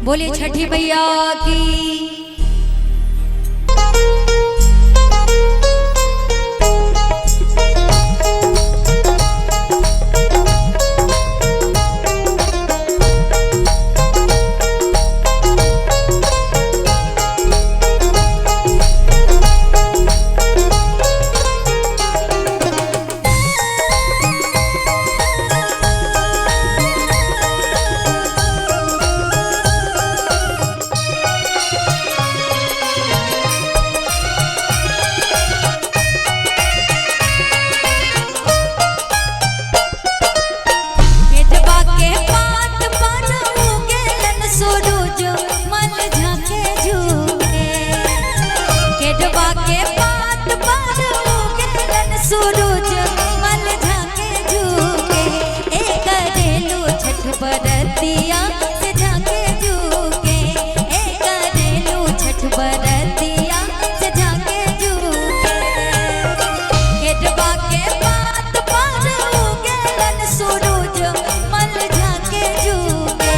बोले छठी मैया की। सूरज मल झाके झूके एक करेलू छठ बरतिया से झाके झूके एक करेलू छठ बरतिया से झाके झूके केटवा के बात पर उगेलन सूरज मल झाके झूके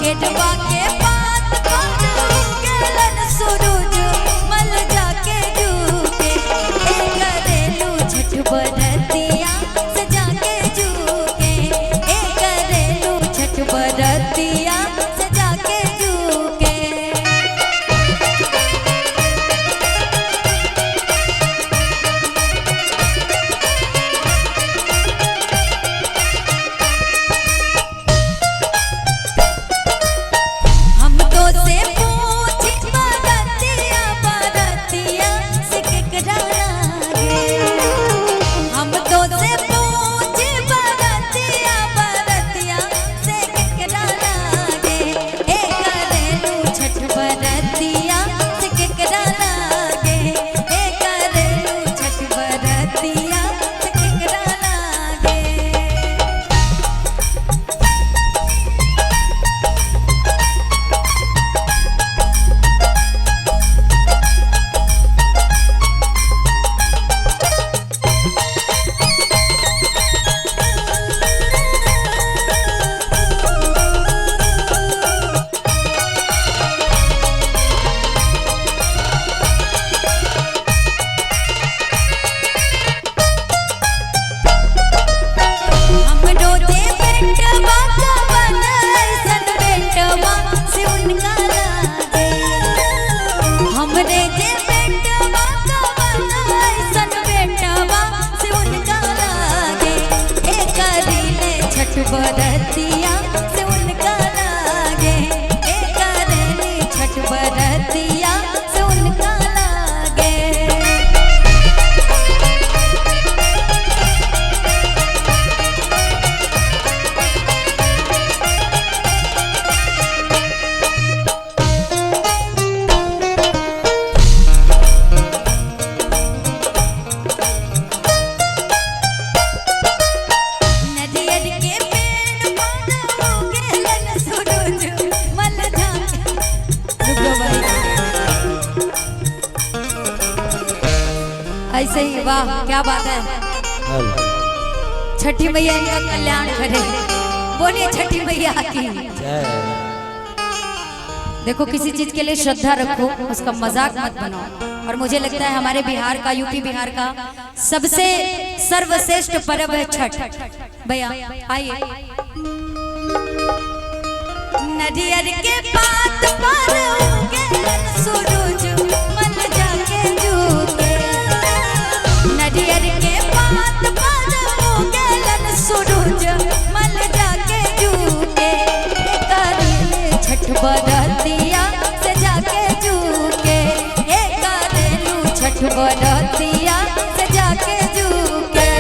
केटवा के बात पर उगेलन सूरज मल झाके झूके छठ बरतिया सजा के झूके एक करेलू छठ बरतिया सजा के झूके। हम तो से पूछी बरतिया बरतिया से केकरा हम तो से पूछे बरतिया बरतिया से केकरा लागे एक करेलू छठ बरतिया से केकरा लागे एक करेलू छठ बरतिया से केकरा लागे। हमरे जे बेटवा का ऐसन बेटवा से उनका लागे एक करेले छठ बरतिया से उनका लागे एक करेले छठ बरतिया से उनका लागे। ऐसे ही वाह क्या बात है। छठी मैया इनका कल्याण करे। बोलिए छठी मैया की। देखो किसी चीज के लिए श्रद्धा रखो, उसका मजाक मत बनाओ। और मुझे लगता है हमारे बिहार का, यूपी बिहार का सबसे सर्वश्रेष्ठ पर्व है छठ। भैया आइए। नदियर के पात पर उगेलन सूरज मल झाके झूके नदियर के पात पर उगेलन सूरज मल झाके झूके करेले छठ बरतिया से जाके झूके करेलू छठ बरतिया से जाके झूके।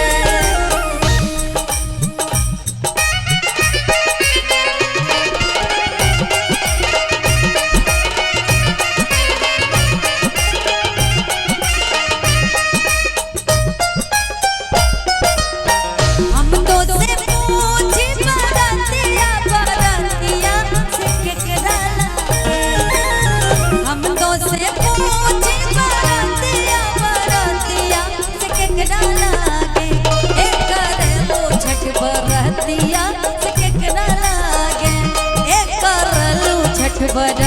हम तो से पूछी बरतिया बरतिया बरत